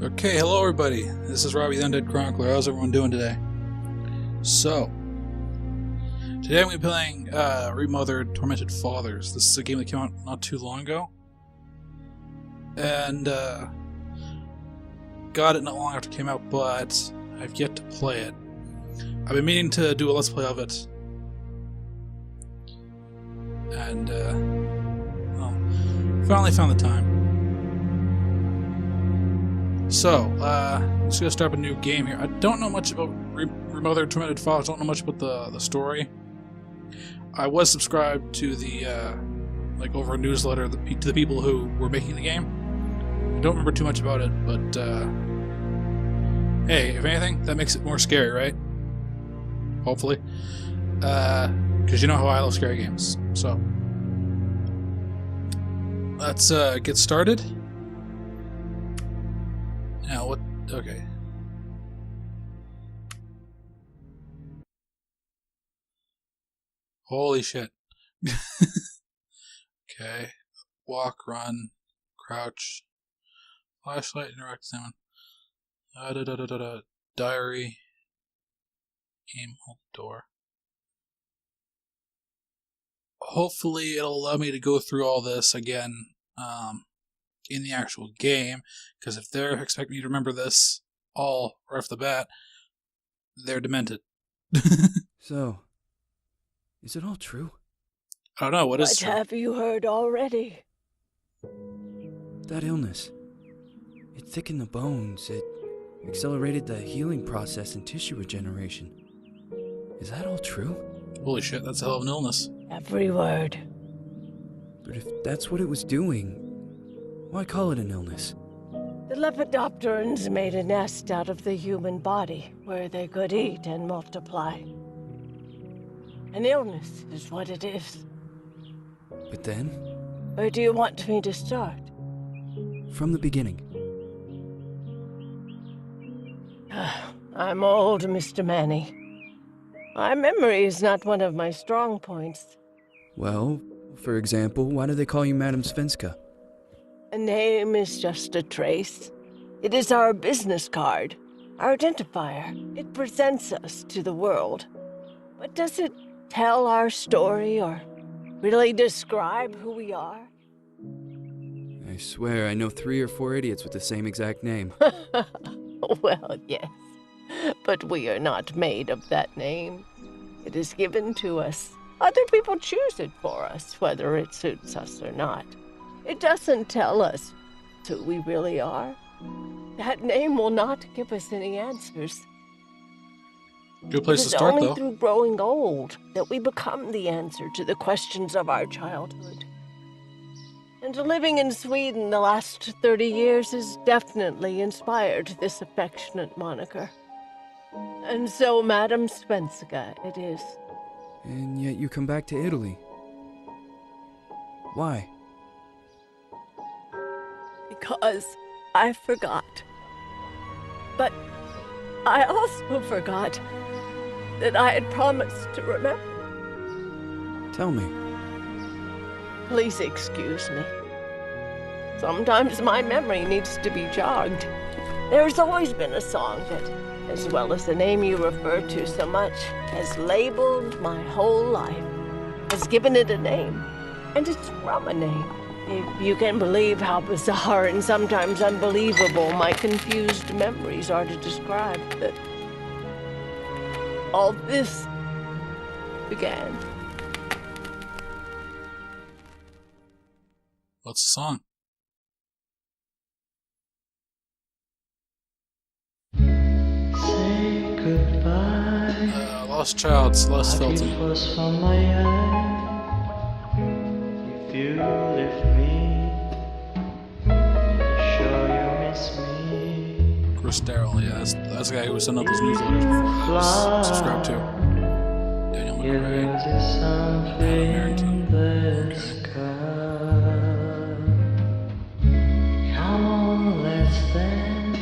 Okay, hello everybody. This is Robbie the Undead Chronicler. How's everyone doing today? So, today I'm going to be playing Remothered Tormented Fathers. This is a game that came out not too long ago. And, got it not long after it came out, but I've yet to play it. I've been meaning to do a Let's Play of it. And, well, finally found the time. So, I'm just going to start up a new game here. I don't know much about Remothered Tormented Fathers. I don't know much about the story. I was subscribed to the, over a newsletter to the people who were making the game. I don't remember too much about it, but, hey, if anything, that makes it more scary, right? Hopefully. Because you know how I love scary games. So, let's get started. Now, what? Okay. Holy shit. Okay. Walk, run, crouch, flashlight, interact, examine. Diary. Aim, hold the door. Hopefully, it'll allow me to go through all this again. In the actual game, because if they're expecting me to remember this all right off the bat, they're demented. So, is it all true? I don't know, what is true? What have you heard already? That illness. It thickened the bones, it accelerated the healing process and tissue regeneration. Is that all true? Holy shit, that's a hell of an illness. Every word. But if that's what it was doing, why call it an illness? The Lepidopterans made a nest out of the human body where they could eat and multiply. An illness is what it is. But then? Where do you want me to start? From the beginning. I'm old, Mr. Manny. My memory is not one of my strong points. Well, for example, why do they call you Madam Svenska? A name is just a trace. It is our business card, our identifier. It presents us to the world. But does it tell our story or really describe who we are? I swear I know 3 or 4 idiots with the same exact name. Well, yes. But we are not made of that name. It is given to us. Other people choose it for us, whether it suits us or not. It doesn't tell us who we really are. That name will not give us any answers. Good place to start, though. It is only through growing old that we become the answer to the questions of our childhood. And living in Sweden the last 30 years has definitely inspired this affectionate moniker. And so, Madam Svenska, it is. And yet you come back to Italy. Why? Because I forgot. But I also forgot that I had promised to remember. Tell me. Please excuse me. Sometimes my memory needs to be jogged. There's always been a song that, as well as the name you refer to so much, has labeled my whole life, has given it a name, and it's from a name. If you can believe how bizarre and sometimes unbelievable my confused memories are to describe that all this began. What's the song? Say goodbye. Lost Child, Celeste Felton. From my eye. If you leave me, sure you miss me. Chris Darrell, yeah, that's the guy who was sending out those newsletters before I was subscribed to. Daniel McRae, Adam Merrington. The sky. Come on, let's dance.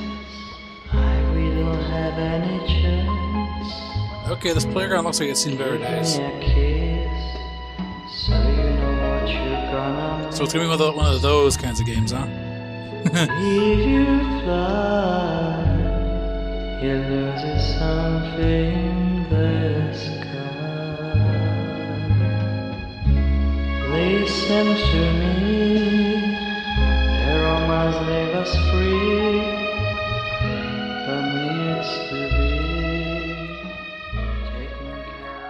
We don't have any chance. Okay, this playground looks like it's seen better days. Give me a kiss, so you know what you're gonna So it's gonna be one of those kinds of games, huh? If you fly, you lose something in the sky. Listen to me, the romance leave us free from needs to be taken care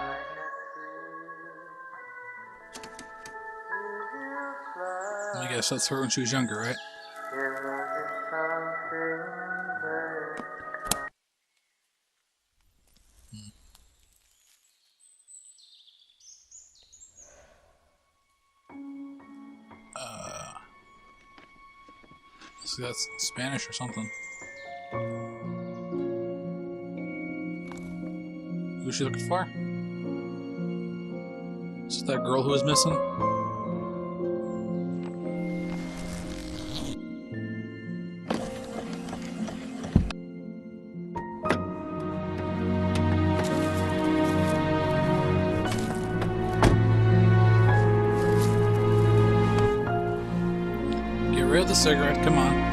of. I guess that's her when she was younger, right? So that's Spanish or something. Who's she looking for? Is it that girl who was missing? Get rid of the cigarette, come on.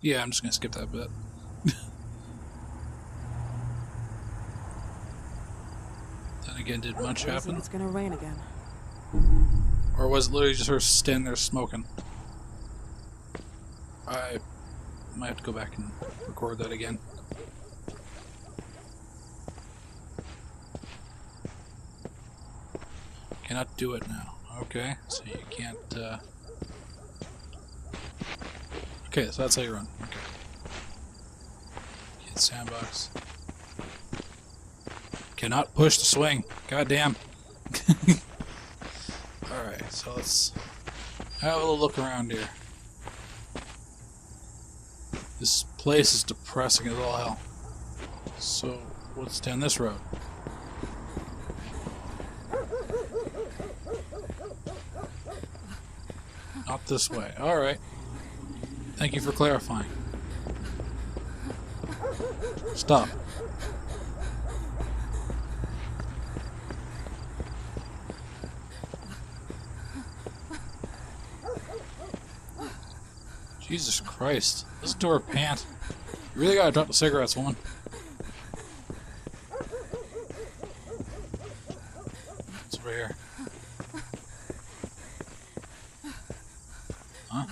Yeah, I'm just gonna skip that bit. Then again, did much happen? It's gonna rain again. Or was it literally just her standing there smoking? I might have to go back and record that again. Cannot do it now. Okay, so you can't, Okay, so that's how you run. Okay. Hit sandbox. Cannot push the swing. God damn. Alright, so let's have a little look around here. This place is depressing as all hell. So, what's down this road? Not this way. Alright. Thank you for clarifying. Stop. Jesus Christ. Listen to her pant. You really gotta drop the cigarettes, woman. What's over here? Huh?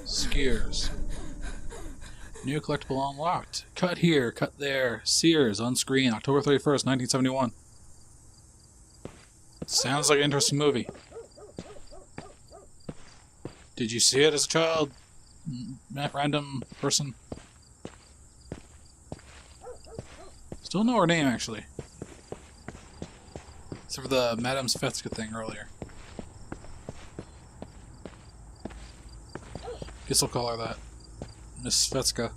Skiers. New collectible unlocked. Cut here, cut there. Sears on screen, October 31st, 1971. Sounds like an interesting movie. Did you see it as a child? Random person? Still know her name, actually. Except for the Madame Svetska thing earlier. Guess I'll call her that. Miss Svetska.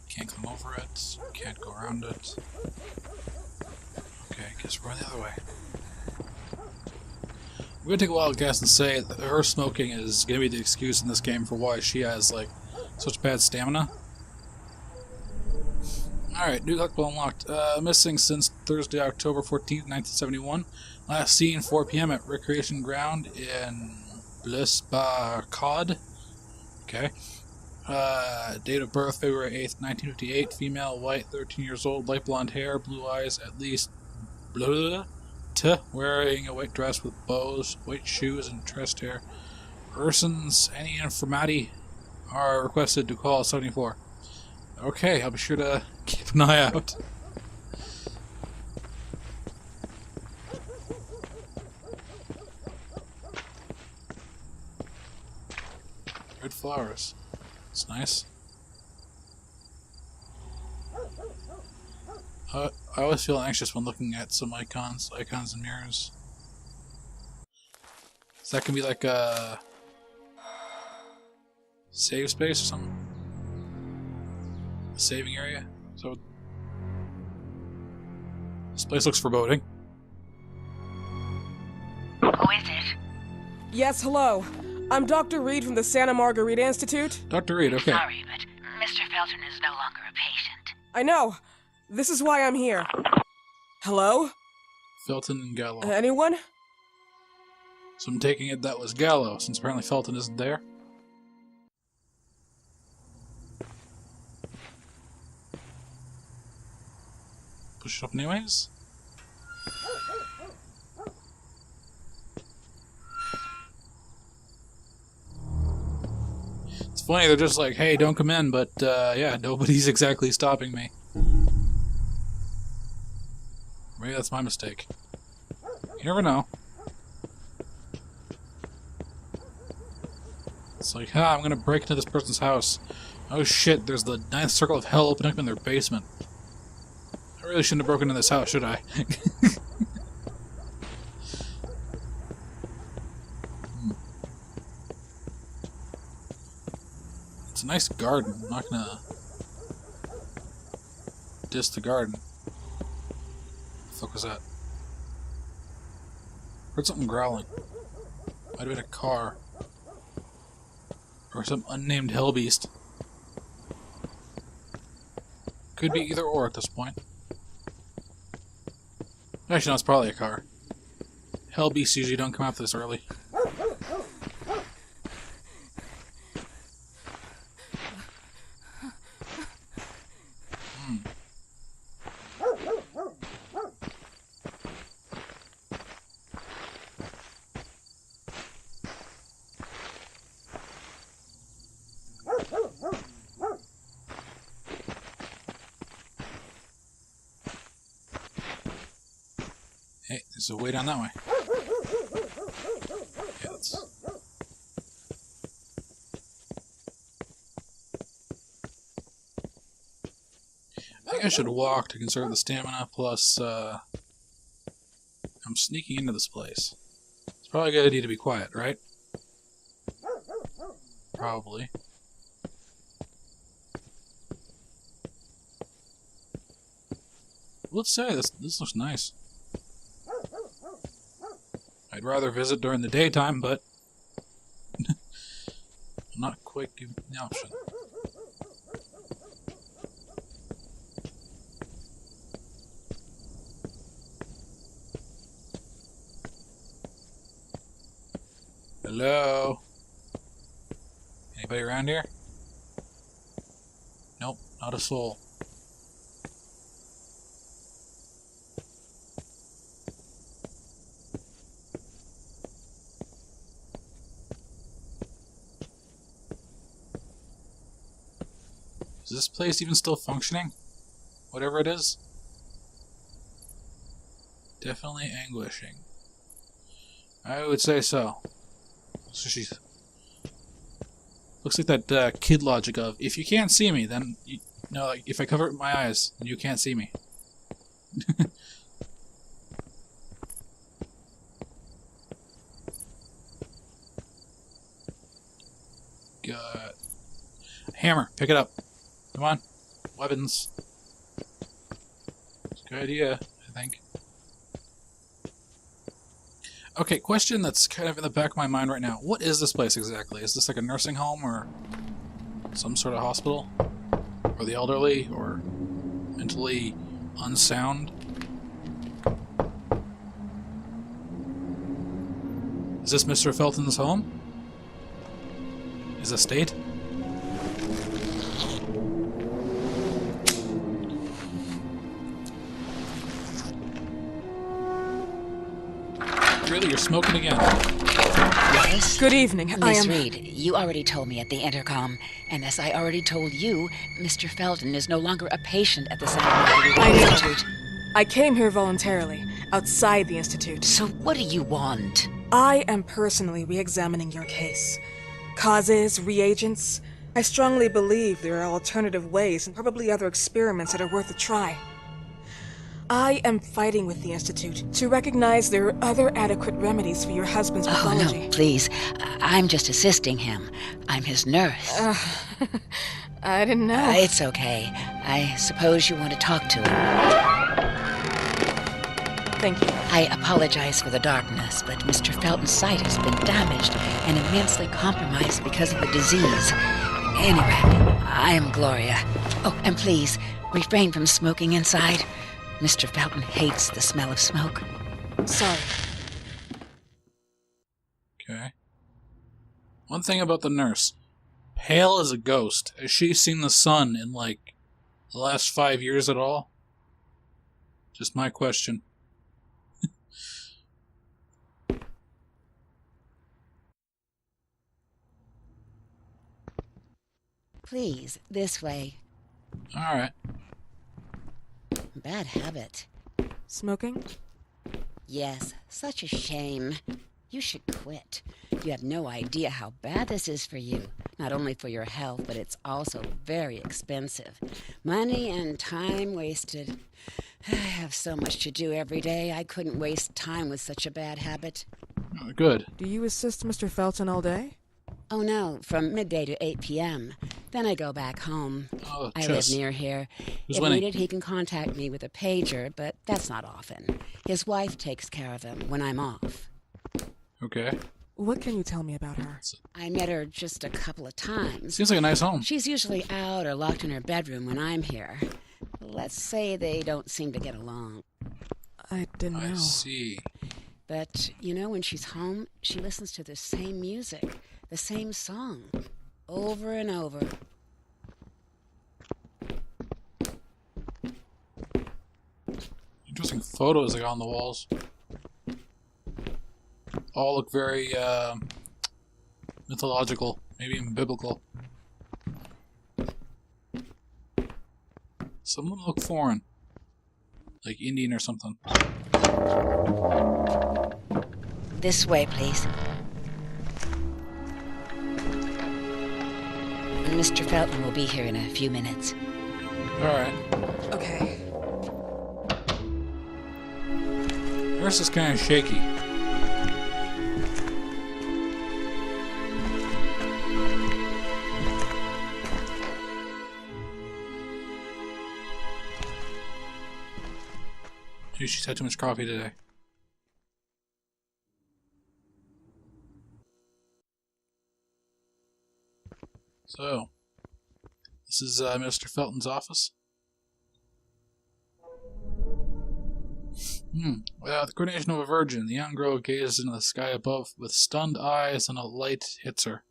Can't climb over it. Can't go around it. Okay, guess we're going the other way. We're gonna take a wild guess and say that her smoking is gonna be the excuse in this game for why she has, like, such bad stamina. Alright, new collectible unlocked. Missing since Thursday, October 14th, 1971. Last seen 4 p.m. at Recreation Ground in Blisbacod. Okay. Date of birth, February 8th, 1958. Female, white, 13 years old, light blonde hair, blue eyes, at least blue. Wearing a white dress with bows, white shoes, and tressed hair. Persons, any informati are requested to call 74. Okay, I'll be sure to keep an eye out. Red flowers. It's nice. I always feel anxious when looking at some icons and mirrors. So that can be like a save space or something. saving area. So this place looks foreboding. Who is it? Yes, hello. I'm Dr. Reed from the Santa Margarita Institute. Dr. Reed, okay. Sorry, but Mr. Felton is no longer a patient. I know. This is why I'm here. Hello? Felton and Gallo. Anyone? So I'm taking it that was Gallo, since apparently Felton isn't there. Push it up anyways. It's funny, they're just like, hey, don't come in, but yeah, nobody's exactly stopping me. Maybe that's my mistake. You never know. It's like, I'm gonna break into this person's house. Oh shit, there's the ninth circle of hell opening up in their basement. I really shouldn't have broken into this house, should I? It's a nice garden. I'm not gonna diss the garden. What the fuck was that? Heard something growling. Might have been a car. Or some unnamed hellbeast. Could be either or at this point. Actually, no, it's probably a car. Hellbeasts usually don't come out this early. Hey, there's a way down that way. Yeah, let's... I think I should walk to conserve the stamina, plus, I'm sneaking into this place. It's probably a good idea to be quiet, right? Probably. Let's say, this looks nice. I'd rather visit during the daytime, but I'm not quite given the option. Hello? Anybody around here? Nope, not a soul. Is this place even still functioning? Whatever it is? Definitely anguishing. I would say so. So she's... Looks like that kid logic of, if you can't see me, then... like, if I cover my eyes, then you can't see me. Got... Hammer, pick it up. Come on. Weapons. It's a good idea, I think. Okay, question that's kind of in the back of my mind right now. What is this place exactly? Is this like a nursing home or some sort of hospital? For the elderly or mentally unsound? Is this Mr. Felton's home? His estate? Really, you're smoking again. Yes? Good evening. Miss Reed, you already told me at the intercom, and as I already told you, Mr. Felton is no longer a patient at the Santa Margarita Institute. I came here voluntarily, outside the Institute. So what do you want? I am personally re-examining your case. Causes, reagents. I strongly believe there are alternative ways and probably other experiments that are worth a try. I am fighting with the Institute to recognize there are other adequate remedies for your husband's Oh, pathology. no, please. I'm just assisting him. I'm his nurse. I didn't know. It's okay. I suppose you want to talk to him. Thank you. I apologize for the darkness, but Mr. Felton's sight has been damaged and immensely compromised because of the disease. Anyway, I am Gloria. Oh, and please, refrain from smoking inside. Mr. Felton hates the smell of smoke. Sorry. Okay. One thing about the nurse. Pale as a ghost. Has she seen the sun in, like, the last 5 years at all? Just my question. Please, this way. Alright. Bad habit. Smoking? Yes, such a shame. You should quit. You have no idea how bad this is for you. Not only for your health, but it's also very expensive. Money and time wasted. I have so much to do every day. I couldn't waste time with such a bad habit. Oh, good. Do you assist Mr. Felton all day? Oh no, from midday to 8 p.m. Then I go back home. Oh, I live chess. near here. Who's If winning? needed, he can contact me with a pager, but that's not often. His wife takes care of him when I'm off. Okay. What can you tell me about her? I met her just a couple of times. Seems like a nice home. She's usually out or locked in her bedroom when I'm here. Let's say they don't seem to get along. I didn't I know. see. But, you know, when she's home, she listens to the same music, the same song, over and over. Interesting photos they got on the walls. All look very mythological, maybe even biblical. Some of them look foreign, like Indian or something. This way, please. Mr. Felton will be here in a few minutes. Alright. Okay. Nurse is kind of shaky. Maybe she's had too much coffee today. So, this is Mr. Felton's office. Without the coordination of a virgin, the young girl gazes into the sky above with stunned eyes, and a light hits her.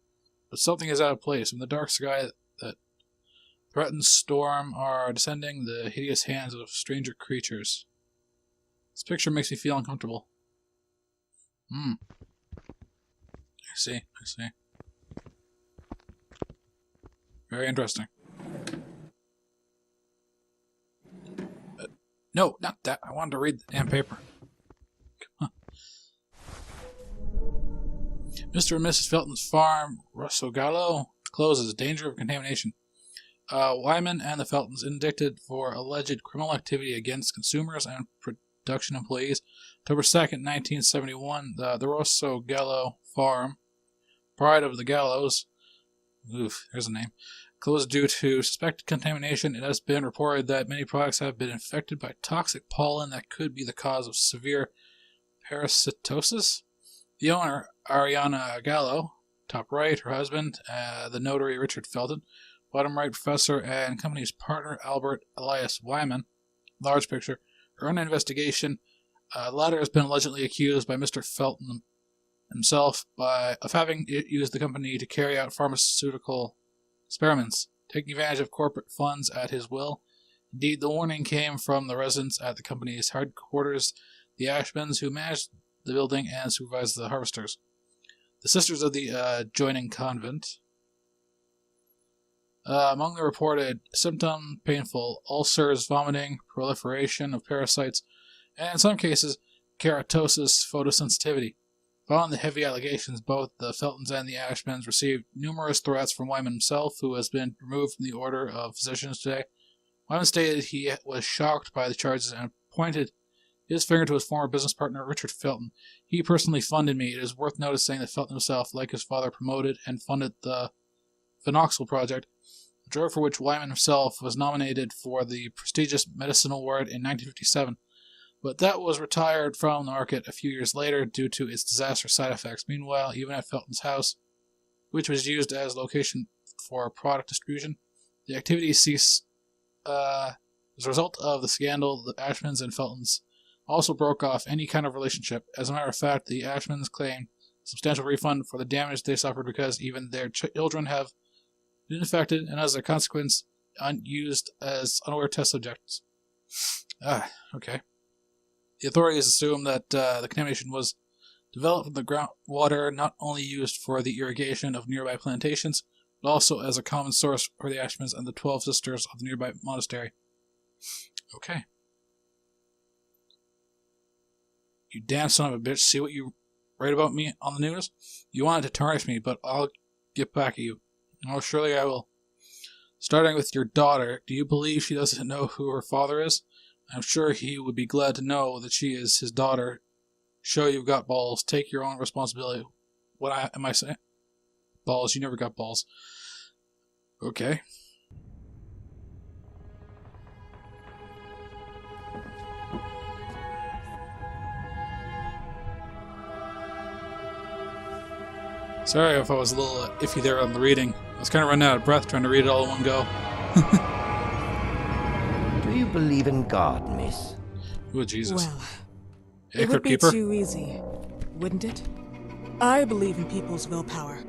But something is out of place. From the dark sky that threatens storm are descending the hideous hands of stranger creatures. This picture makes me feel uncomfortable. I see. Very interesting. No, not that. I wanted to read the damn paper. Come on. Mr. and Mrs. Felton's farm, Rossogallo, closes. Danger of contamination. Wyman and the Feltons indicted for alleged criminal activity against consumers and production employees. October 2nd, 1971, the Rossogallo farm, Pride of the Gallows, there's a name, closed due to suspected contamination. It has been reported that many products have been infected by toxic pollen that could be the cause of severe parasitosis. The owner, Ariana Gallo, top right, her husband, the notary Richard Felton, bottom right, professor and company's partner Albert Elias Wyman, large picture, are under investigation. The latter has been allegedly accused by Mr. Felton himself of having used the company to carry out pharmaceutical experiments, taking advantage of corporate funds at his will. Indeed, the warning came from the residents at the company's headquarters, the Ashmans, who managed the building and supervised the harvesters. The sisters of the adjoining convent. Among the reported symptoms, painful ulcers, vomiting, proliferation of parasites, and in some cases, keratosis photosensitivity. Following the heavy allegations, both the Feltons and the Ashmans received numerous threats from Wyman himself, who has been removed from the Order of Physicians today. Wyman stated he was shocked by the charges and pointed his finger to his former business partner, Richard Felton. He personally funded me. It is worth noticing that Felton himself, like his father, promoted and funded the Phenoxyl Project, a drug for which Wyman himself was nominated for the prestigious Medicine Award in 1957. But that was retired from the market a few years later due to its disastrous side effects. Meanwhile, even at Felton's house, which was used as location for product distribution, the activities ceased. As a result of the scandal, the Ashmans and Feltons also broke off any kind of relationship. As a matter of fact, the Ashmans claimed a substantial refund for the damage they suffered because even their children have been infected and as a consequence used as unaware test subjects. Okay. The authorities assume that the contamination was developed from the groundwater not only used for the irrigation of nearby plantations, but also as a common source for the Ashmans and the 12 sisters of the nearby monastery. Okay. You damn son of a bitch, see what you write about me on the news? You wanted to tarnish me, but I'll get back at you. Oh, surely I will. Starting with your daughter, do you believe she doesn't know who her father is? I'm sure he would be glad to know that she is his daughter. Show you've got balls. Take your own responsibility. What am I saying? Balls, you never got balls. Okay. Sorry if I was a little iffy there on the reading. I was kind of running out of breath trying to read it all in one go. Do you believe in God, miss? Oh, Jesus. Well, Hey, it would be Keeper. too easy, wouldn't it? I believe in people's willpower.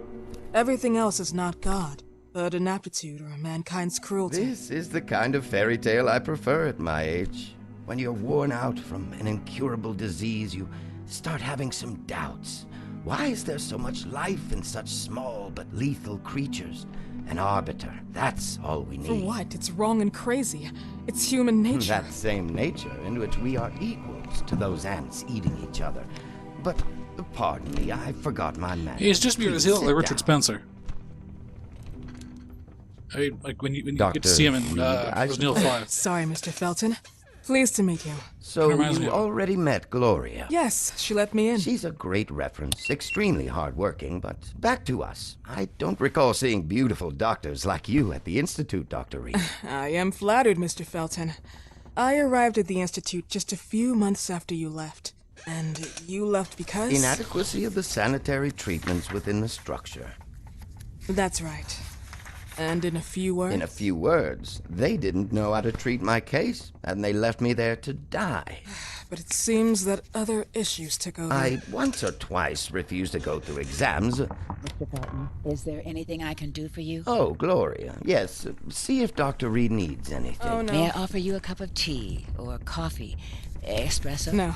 Everything else is not God, but an aptitude or mankind's cruelty. This is the kind of fairy tale I prefer at my age. When you're worn out from an incurable disease, you start having some doubts. Why is there so much life in such small but lethal creatures? An arbiter, that's all we need. For what? It's wrong and crazy. It's human nature. That same nature in which we are equals to those ants eating each other. But, pardon me, I forgot my manners. He's just being Please as ill sit like Richard down. Spencer. I mean, like when you get to Dr. see him in Reed, I Resident Evil 5. Sorry, Mr. Felton. Pleased to meet you. So reminds me you of- already met Gloria? Yes, she let me in. She's a great reference, extremely hardworking, but back to us. I don't recall seeing beautiful doctors like you at the Institute, Dr. Reed. I am flattered, Mr. Felton. I arrived at the Institute just a few months after you left. And you left because? Inadequacy of the sanitary treatments within the structure. That's right. And in a few words? In a few words, they didn't know how to treat my case, and they left me there to die. But it seems that other issues took over. I once or twice refused to go through exams. Mr. Felton, is there anything I can do for you? Oh, Gloria, yes. See if Dr. Reed needs anything. Oh, no. May I offer you a cup of tea or coffee? Espresso? No,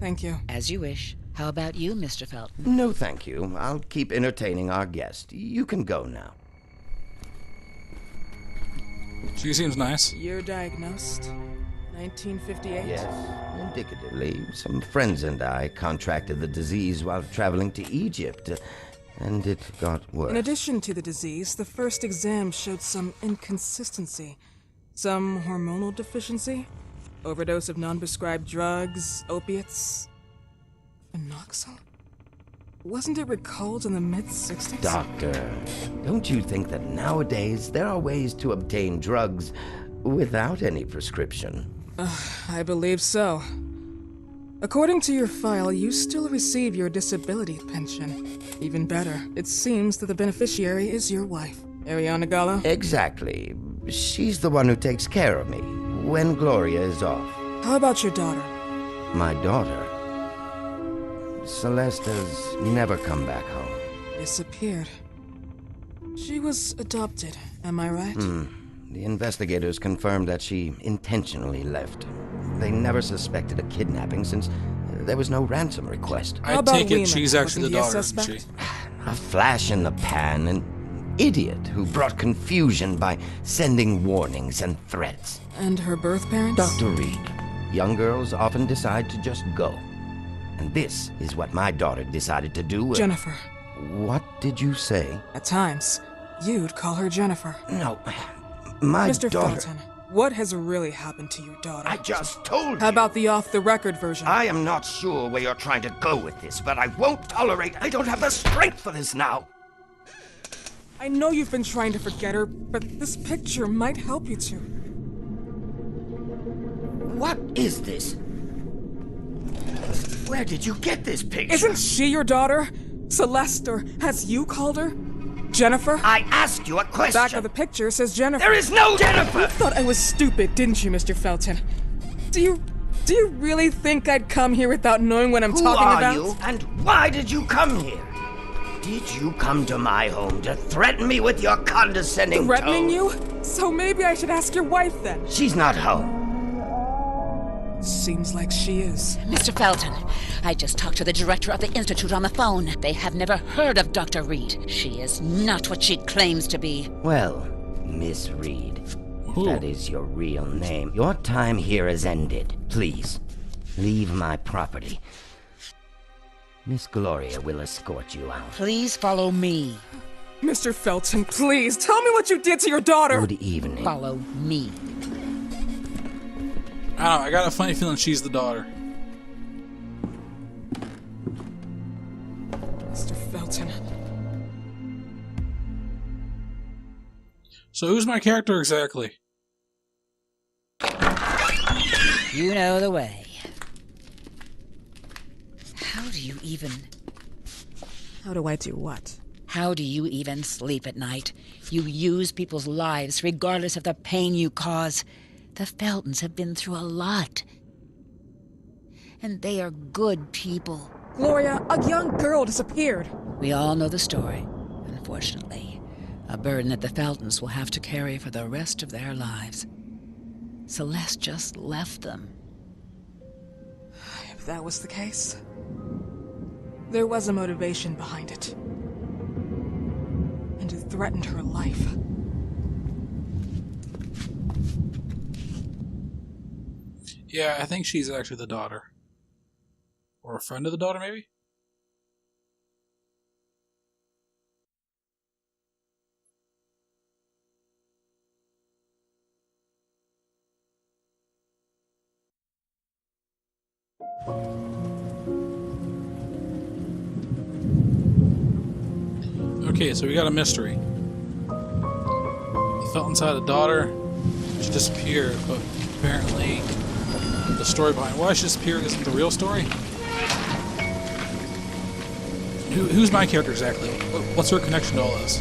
thank you. As you wish. How about you, Mr. Felton? No, thank you. I'll keep entertaining our guest. You can go now. She seems nice. You're diagnosed? 1958? Yes, indicatively. Some friends and I contracted the disease while traveling to Egypt, and it got worse. In addition to the disease, the first exam showed some inconsistency. Some hormonal deficiency? Overdose of non-prescribed drugs, opiates? Phenoxyl? Wasn't it recalled in the mid-60s? Doctor, don't you think that nowadays there are ways to obtain drugs without any prescription? I believe so. According to your file, you still receive your disability pension. Even better, it seems that the beneficiary is your wife, Ariana Gallo. Exactly. She's the one who takes care of me when Gloria is off. How about your daughter? My daughter, Celeste, has never come back home. Disappeared. She was adopted, am I right? The investigators confirmed that she intentionally left. They never suspected a kidnapping since there was no ransom request. I How about take it Weeman? she's actually the Wasn't he a daughter, isn't she? suspect? A flash in the pan, an idiot who brought confusion by sending warnings and threats. And her birth parents? Dr. Reed, young girls often decide to just go. And this is what my daughter decided to do. Jennifer. What did you say? At times, you'd call her Jennifer. No, my Mr. daughter. Felton, What has really happened to your daughter? I just told you. How about the off-the-record version? I am not sure where you're trying to go with this, but I won't tolerate. I don't have the strength for this now. I know you've been trying to forget her, but this picture might help you to. What is this? Where did you get this picture? Isn't she your daughter? Celeste, or has you called her? Jennifer? I asked you a question. Back of the picture says Jennifer. There is no Jennifer! You thought I was stupid, didn't you, Mr. Felton? Do you really think I'd come here without knowing what I'm talking about? Who are you, and why did you come here? Did you come to my home to threaten me with your condescending Threatening tone? you? So maybe I should ask your wife then. She's not home. Seems like she is. Mr. Felton, I just talked to the director of the Institute on the phone. They have never heard of Dr. Reed. She is not what she claims to be. Well, Miss Reed, if Ooh. that is your real name, your time here has ended. Please, leave my property. Miss Gloria will escort you out. Please follow me. Mr. Felton, please, tell me what you did to your daughter! Good evening. Follow me. I don't know, I got a funny feeling she's the daughter. Mr. Felton. So who's my character exactly? You know the way. How do you even... How do I do what? How do you even sleep at night? You use people's lives regardless of the pain you cause. The Feltons have been through a lot. And they are good people. Gloria, a young girl disappeared. We all know the story, unfortunately. A burden that the Feltons will have to carry for the rest of their lives. Celeste just left them. If that was the case, there was a motivation behind it. And it threatened her life. Yeah, I think she's actually the daughter. Or a friend of the daughter, maybe? Okay, so we got a mystery. The Feltons had a daughter. She disappeared, but apparently the story behind why she disappeared isn't the real story. Who's my character exactly? What's her connection to all this?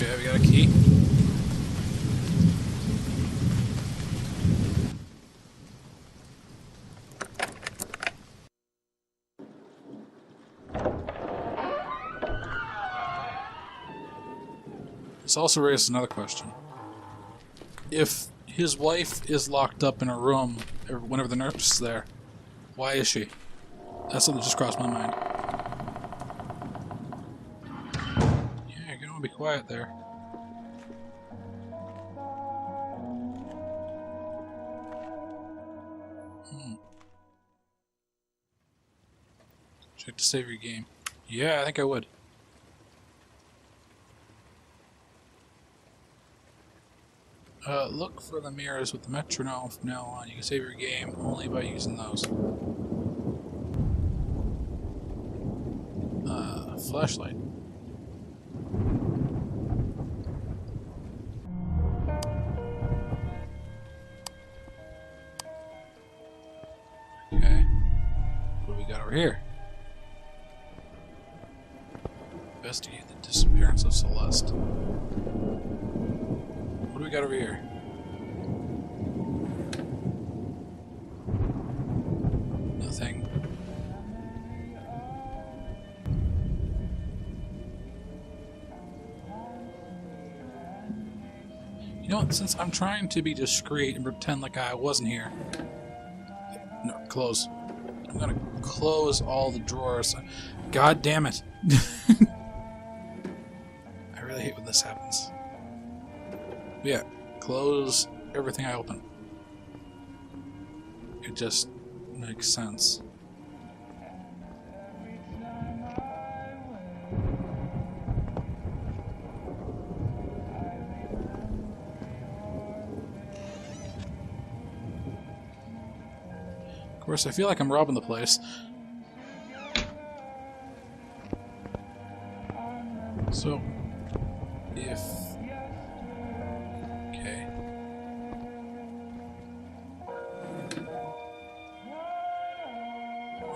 Okay, we got a key. This also raises another question. If his wife is locked up in a room whenever the nurse is there, why is she? That's something that just crossed my mind. Yeah, you're gonna be quiet there. Check to save your game. Yeah, I think I would. Look for the mirrors with the metronome from now on. You can save your game only by using those. Flashlight. Okay. What do we got over here? Investigate the disappearance of Celeste. What do we got over here? Nothing. You know know what? Since I'm trying to be discreet and pretend like I wasn't here. No, close. I'm gonna close all the drawers. God damn it. I really hate when this happens. But yeah, close everything I open. It just makes sense. Of course, I feel like I'm robbing the place. So, if... Okay.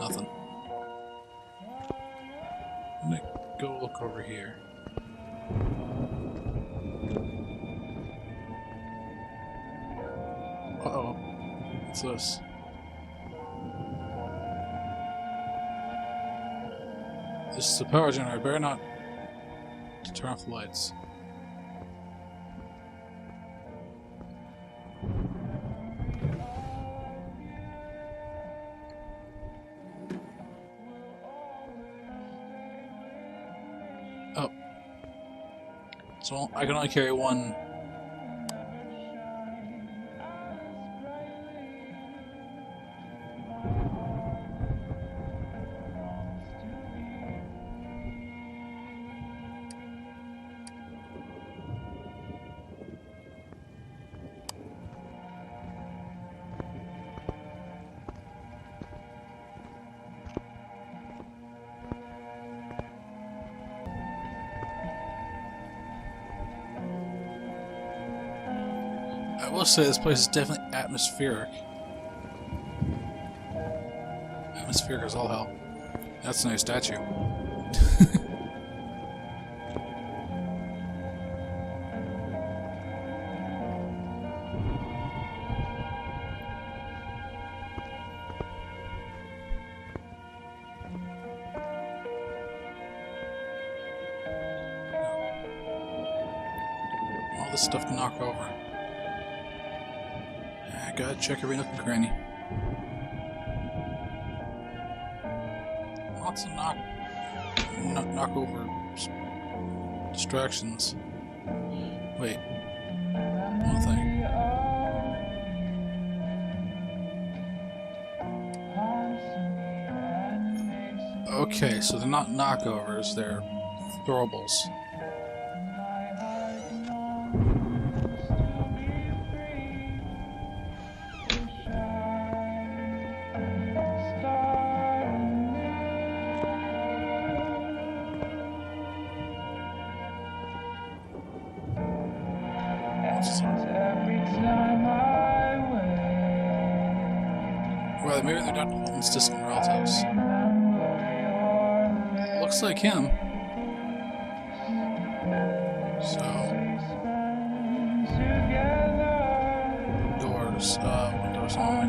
Nothing. I'm gonna go look over here. Uh-oh. What's this? This is a power generator. I better not turn off the lights. Oh. So I can only carry one. I will say this place is definitely atmospheric. Atmospheric as all hell. That's a nice statue. All this stuff to knock over. I gotta check every nook and cranny. Lots of knock over distractions. Wait, one thing. Okay, so they're not knockovers; they're throwables. Well, maybe they're Dr. Holmes' distant relatives. Looks like him. So... Doors. Windows only.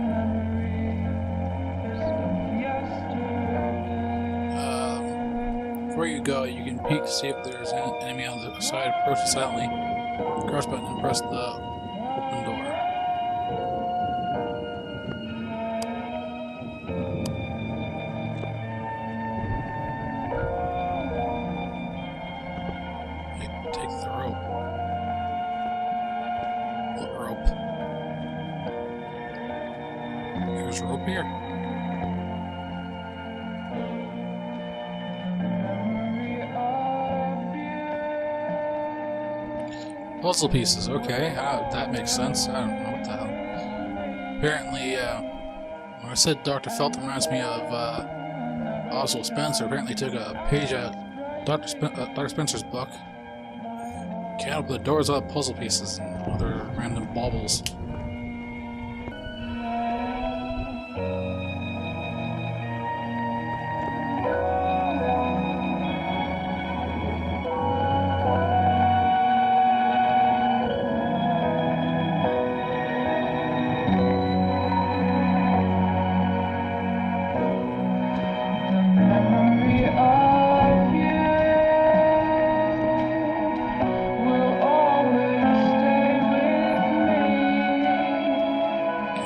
Before you go, you can peek to see if there's an enemy on the other side. Approach it silently. Cross button and press the open door. Take the rope. What rope? There's a rope here. Puzzle pieces, okay, that makes sense. I don't know what the hell. Apparently, when I said Dr. Felton reminds me of Oswald Spencer, apparently took a page out of Dr. Spencer's book. Can't open the doors without puzzle pieces and other random baubles.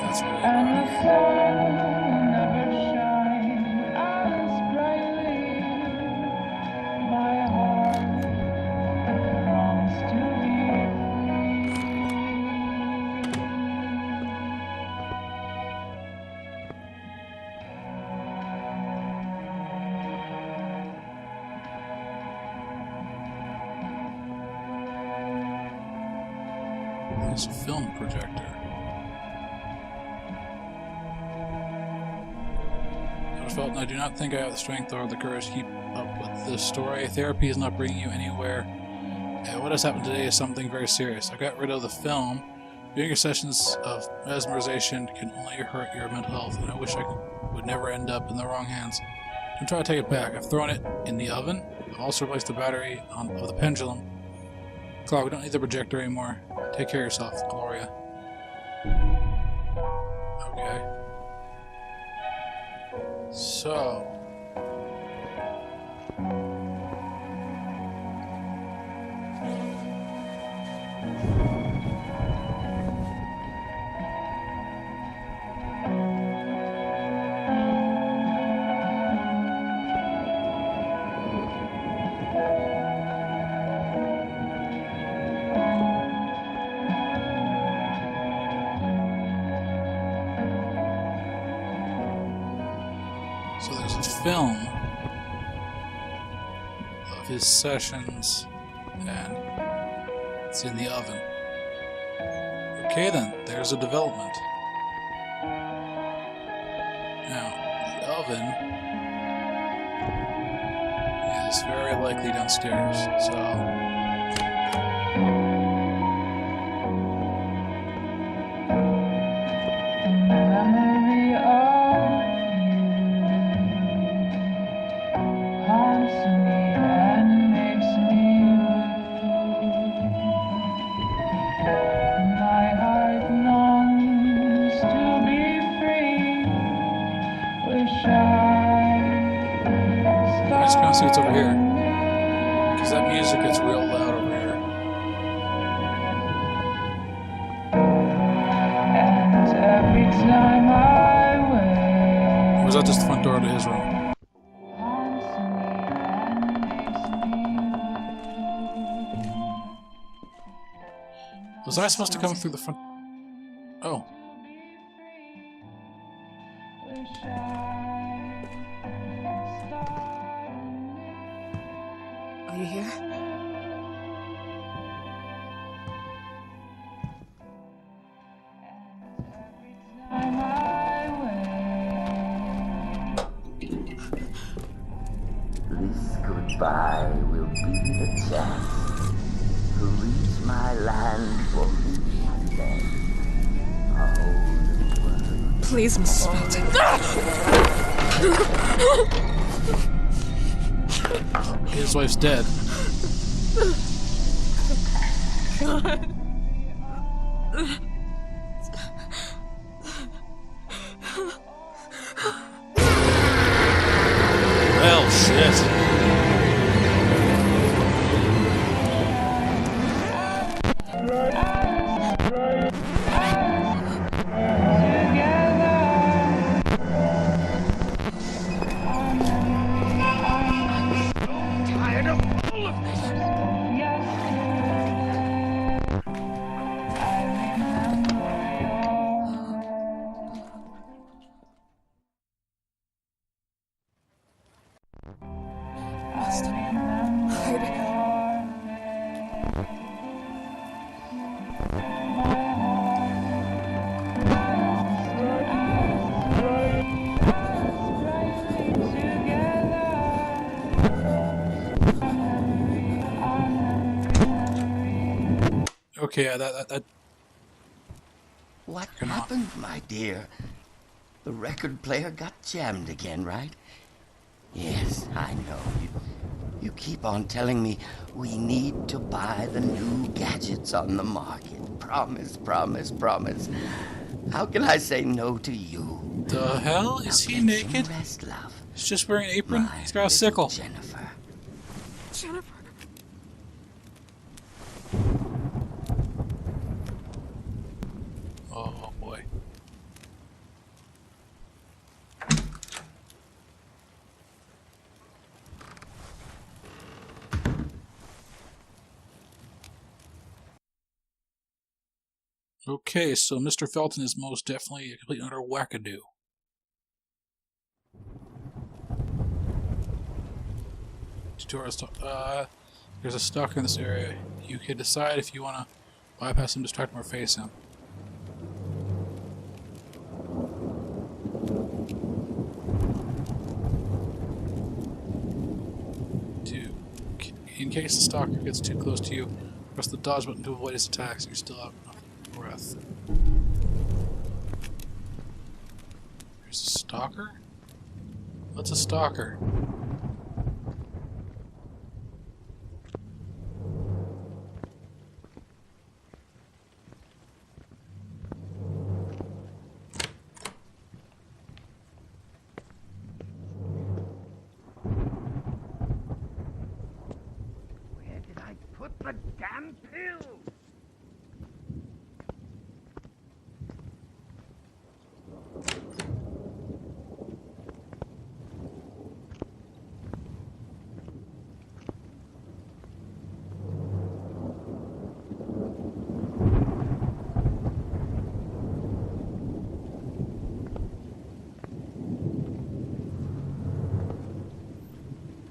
That's weird. And the sun will never shine as brightly. My heart longs to be There's a film projector. And I do not think I have the strength or the courage to keep up with this story. Therapy is not bringing you anywhere. And what has happened today is something very serious. I got rid of the film. Doing your sessions of mesmerization can only hurt your mental health, and I wish I would never end up in the wrong hands. Don't try to take it back. I've thrown it in the oven. I've also replaced the battery of the pendulum. Clark, we don't need the projector anymore. Take care of yourself, Gloria. Okay. So... So there's a film of his sessions, and it's in the oven. Okay then, there's a development. Now, the oven is very likely downstairs, so... memory of haunts me and makes me blue. My heart longs to be free. Wish I just gonna see what's over here, because that music is real loud over here. and every time I wake. Or was that just the front door to his room? Was I supposed to come through the front? Oh. Are you here? This goodbye will be the chance to reach my land for each day. A whole world. Please, Mrs. Felton. His wife's dead. Well, shit. Okay, yeah, that What Come on. happened, my dear? The record player got jammed again, right? Yes, I know. You keep on telling me we need to buy the new gadgets on the market. Promise, promise, promise. How can I say no to you? the hell? Is he Now get some naked? Rest, love. He's just wearing an apron? My He's got a little sickle. Jennifer. Jennifer. Oh boy. Okay, so Mr. Felton is most definitely a complete and utter wackadoo. There's a stalker in this area. You can decide if you want to bypass him, distract him, or face him. In case the stalker gets too close to you, press the dodge button to avoid his attacks. You're still out of breath. There's a stalker? What's a stalker? The damn pill!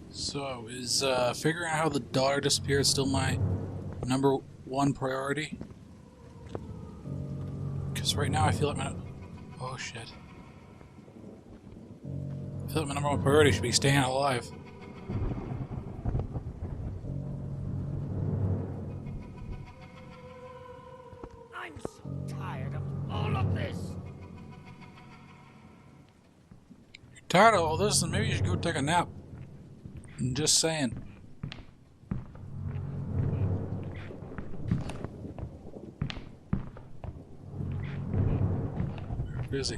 So, is figuring out how the daughter disappeared still my number one priority? Because right now I feel like my... Oh shit. I feel like my number one priority should be staying alive. I'm so tired of all of this. You're tired of all this, then maybe you should go take a nap. I'm just saying. Where is he?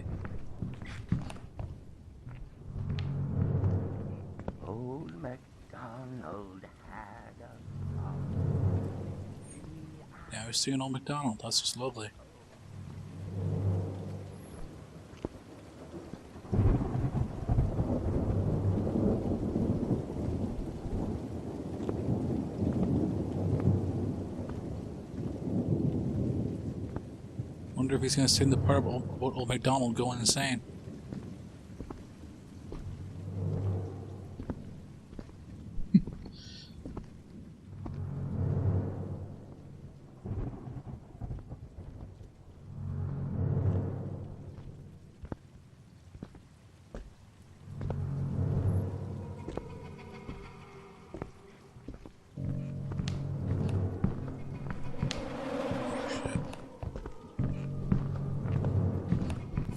Old MacDonald had a farm. Yeah, we're seeing old MacDonald. That's just lovely. Wonder if he's going to sing the part about old MacDonald going insane.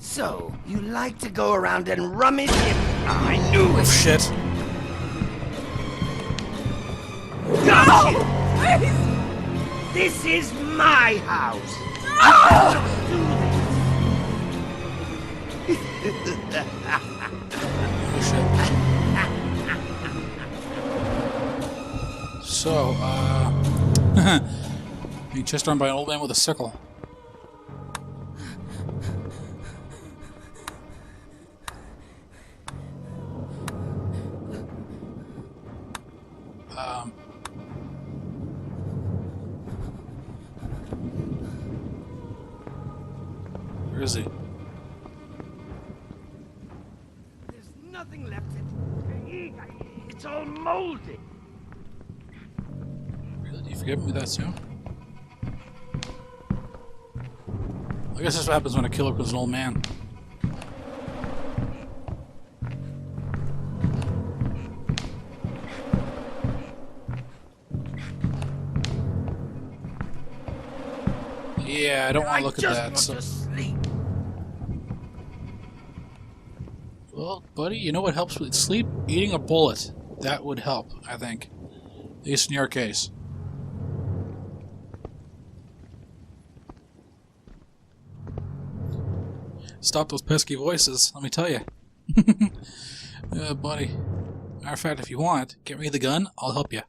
So, you like to go around and rummage in... I knew it! Oh, shit. No! This is my house! Oh, shit. So, being chased around by an old man with a sickle. Where is he? There's nothing left to eat. It's all moldy. Really? Do you forgive me that soon? I guess that's what happens when a killer kills an old man. Yeah, I don't want to look at that. So. Well, buddy, you know what helps with sleep? Eating a bullet. That would help, I think. At least in your case. Stop those pesky voices, let me tell you. Buddy. Matter of fact, if you want, get me the gun, I'll help you.